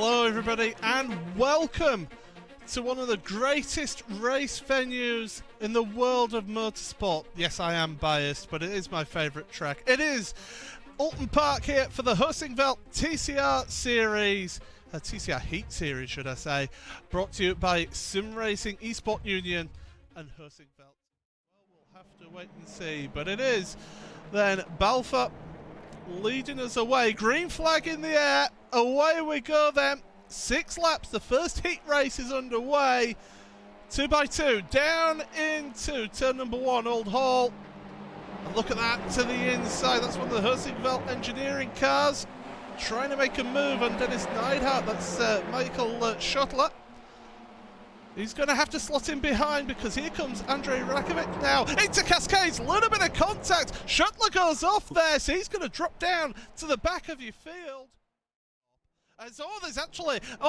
Hello everybody and welcome to one of the greatest race venues in the world of motorsport. Yes, I am biased, but it is my favourite track. It is Oulton Park here for the Heusinkveld TCR Series. TCR Heat Series, should I say. Brought to you by Sim Racing Esport Union and Heusinkveld. Well, we'll have to wait and see, but it is then Balfour leading us away. Green flag in the air. Away we go then. 6 laps. The first heat race is underway. 2x2 down into turn number 1, Old Hall. And look at that to the inside. That's one of the Heusinkveld engineering cars trying to make a move on Dennis Neidhart. That's Michael Schottler. He's going to have to slot in behind because here comes Andrei Rakovic now into Cascades. A little bit of contact. Schottler goes off there, so he's going to drop down to the back of your field. And so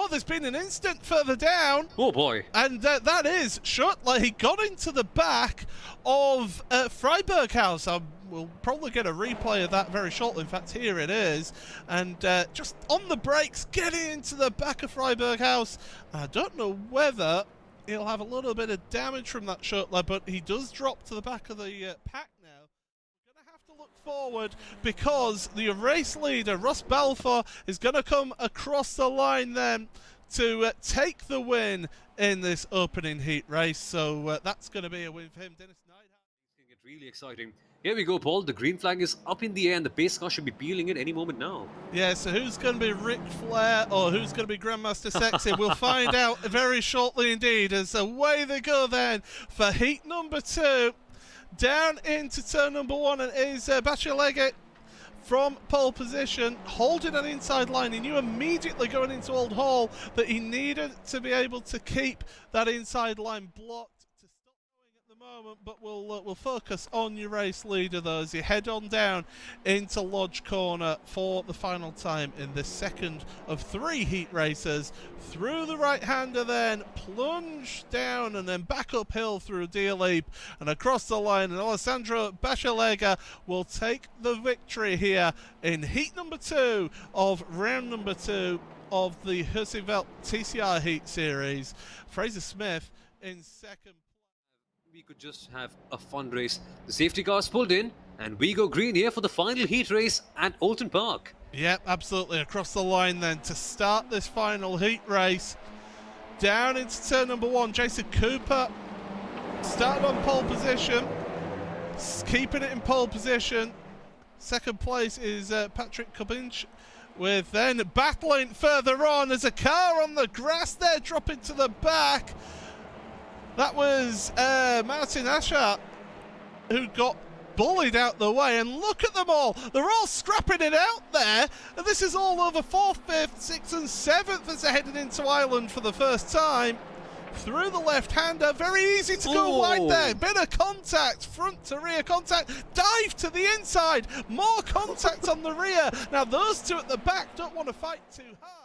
there's been an incident further down. Oh boy. And that is Schottler. He got into the back of Freiburg House. We'll probably get a replay of that very shortly. In fact, here it is. And just on the brakes, getting into the back of Freiburg House. I don't know whether he'll have a little bit of damage from that Schottler, but he does drop to the back of the pack now. We're going to have to look forward because the race leader, Ross Balfour, is going to come across the line then to take the win in this opening heat race. So that's going to be a win for him. Dennis Neidhart. It's going to get really exciting. Here we go, Paul. The green flag is up in the air and the pace car should be peeling in any moment now. Yeah, so who's going to be Ric Flair or who's going to be Grandmaster Sexy? We'll find out very shortly indeed, as away they go then for heat number 2. Down into turn number 1, and is Bachelegget from pole position, holding an inside line. He knew immediately going into Old Hall that he needed to be able to keep that inside line blocked. Moment, but we'll focus on your race leader though as you head on down into Lodge Corner for the final time in this second of 3 heat races. Through the right-hander then, plunge down and then back uphill through Deer Leap and across the line, and Alessandro Bachelegget will take the victory here in heat number 2 of round number 2 of the Heusinkveld TCR Heat Series. Fraser Smith in second. We could just have a fun race. The safety cars pulled in and we go green here for the final heat race at Oulton Park. Yep, absolutely. Across the line then to start this final heat race. Down into turn number 1, Jason Cooper started on pole position, keeping it in pole position. Second place is Patrick Kubinch, with then battling further on. There's a car on the grass there dropping to the back. That was Martin Ascher, who got bullied out the way, and look at them all. They're all scrapping it out there, and this is all over 4th, 5th, 6th and 7th as they're heading into Ireland for the first time. Through the left-hander, very easy to go wide there. Bit of contact, front to rear contact, dive to the inside, more contact on the rear. Now those two at the back don't want to fight too hard.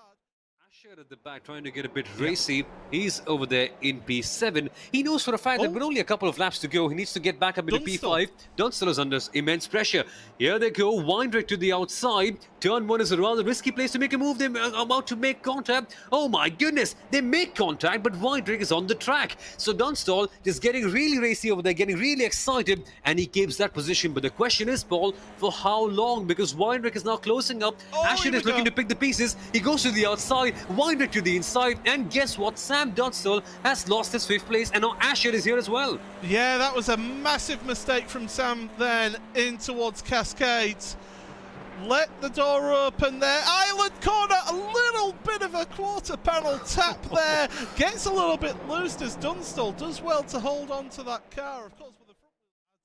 At the back trying to get a bit racy. He's over there in P7. He knows for a fact that with only a couple of laps to go, he needs to get back up into P5. Dunstall is under immense pressure. Here they go. Weinrich to the outside. Turn 1 is a rather risky place to make a move. They're about to make contact. Oh my goodness. They make contact, but Weinrich is on the track. So Dunstall is getting really racy over there, getting really excited, and he keeps that position. But the question is, Paul, for how long? Because Weinrich is now closing up. Asher is looking to pick the pieces. He goes to the outside. Weinrich to the inside, and guess what? Sam Dunstall has lost his 5th place, and now Asher is here as well. Yeah, that was a massive mistake from Sam then in towards Cascades. Let the door open there. Island corner, a little bit of a quarter panel tap there. Gets a little bit loose as Dunstall does well to hold on to that car. Of course, with the front,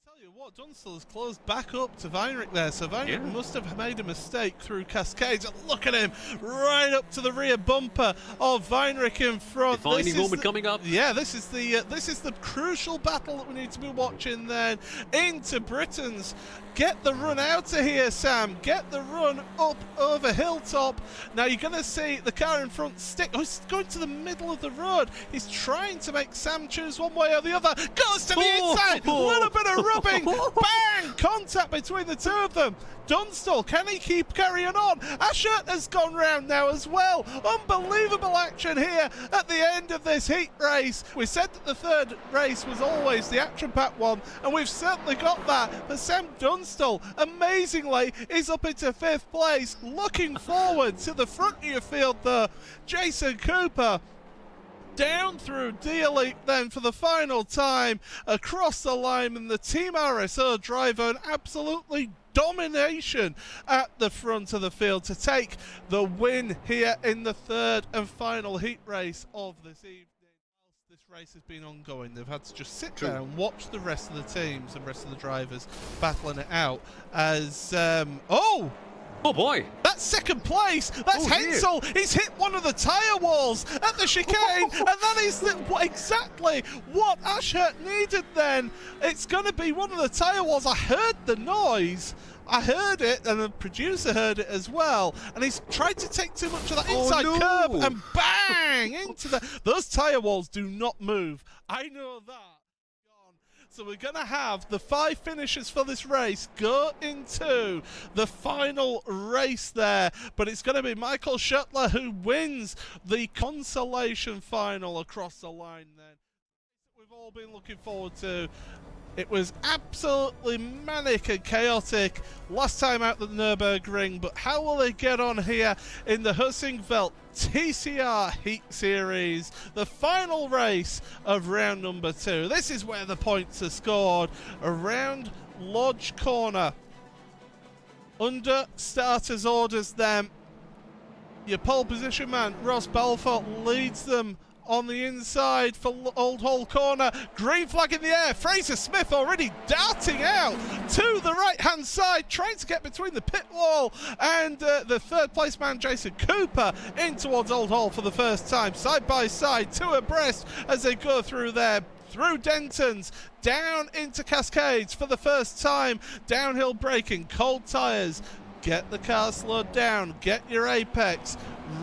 I'll tell you what, Dunstall has closed back up to Weinrich there. So Weinrich must have made a mistake through Cascades. And look at him, right up to the rear bumper of Weinrich in front. Defining moment coming up. Yeah, this is the crucial battle that we need to be watching then. Into Britain's. Get the run out of here, Sam. Get the run up over Hilltop. Now you're going to see the car in front stick. Oh, he's going to the middle of the road. He's trying to make Sam choose one way or the other. Goes to the inside. A little bit of rubbish. moving. Bang! Contact between the two of them. Dunstall, can he keep carrying on? Ashurt has gone round now as well. Unbelievable action here at the end of this heat race. We said that the third race was always the action-packed one, and we've certainly got that. But Sam Dunstall, amazingly, is up into 5th place. Looking forward to the front of your field there. Jason Cooper down through D-Elite then for the final time across the line, and the Team RSO driver an absolutely domination at the front of the field to take the win here in the third and final heat race of this evening. This race has been ongoing. They've had to just sit there and watch the rest of the teams and rest of the drivers battling it out as Oh boy! That's second place. That's Hensel. He's hit one of the tyre walls at the chicane, and that is exactly what Ashurt needed then. It's going to be one of the tyre walls. I heard the noise. I heard it, and the producer heard it as well. And he's tried to take too much of that inside curb, and bang! Into those tyre walls do not move. I know that. So we're going to have the 5 finishers for this race go into the final race there. But it's going to be Michael Schuttler who wins the consolation final across the line then. We've all been looking forward to. It was absolutely manic and chaotic last time out the Nürburgring, but how will they get on here in the Heusinkveld TCR Heat Series, the final race of round number 2. This is where the points are scored around Lodge Corner. Under starters orders then, your pole position man, Ross Balfour, leads them on the inside for Old Hall Corner. Green flag in the air. Fraser Smith already darting out to the right-hand side, trying to get between the pit wall and the third place man, Jason Cooper, in towards Old Hall for the first time. Side by side, 2 abreast as they go through there. Through Denton's, down into Cascades for the first time. Downhill braking, cold tyres. Get the car slowed down, get your apex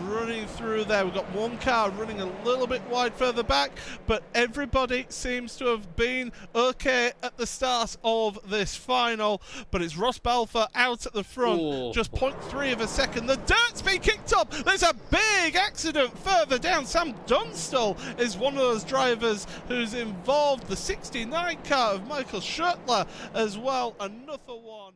running through there. We've got one car running a little bit wide further back, but everybody seems to have been okay at the start of this final. But it's Ross Balfour out at the front, just 0.3 of a second. The dirt's been kicked up. There's a big accident further down. Sam Dunstall is one of those drivers who's involved. The 69 car of Michael Schuttler as well, another one.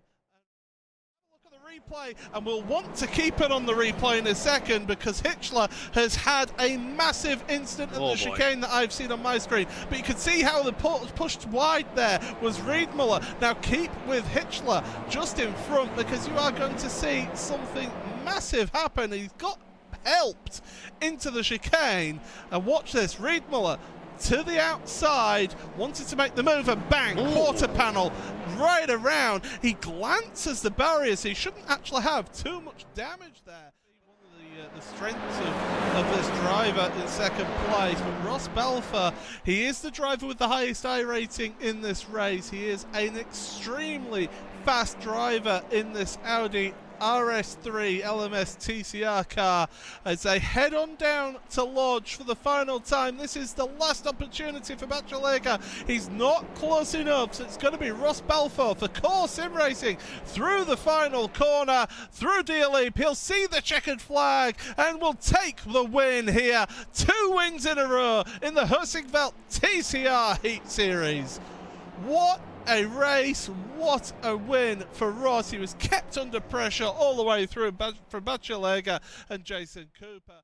Replay, and we'll want to keep it on the replay in a second because Hitchler has had a massive incident at the chicane that I've seen on my screen. But you can see how the pushed wide there was Riedmuller. Now keep with Hitchler just in front because you are going to see something massive happen. He's got helped into the chicane, and watch this, Riedmuller to the outside, wanted to make the move, and bang, quarter panel right around. He glances the barriers. He shouldn't actually have too much damage there. One of the strengths of this driver in second place, but Ross Balfour, he is the driver with the highest I rating in this race. He is an extremely fast driver in this Audi RS3 LMS TCR car as they head on down to Lodge for the final time. This is the last opportunity for Bachelega. He's not close enough, so it's going to be Ross Balfour for Core Sim Racing through the final corner, through D-Leap. He'll see the checkered flag and will take the win here. 2 wins in a row in the Heusinkveld TCR Heat Series. What a race, what a win for Ross. He was kept under pressure all the way through from Bachelega and Jason Cooper.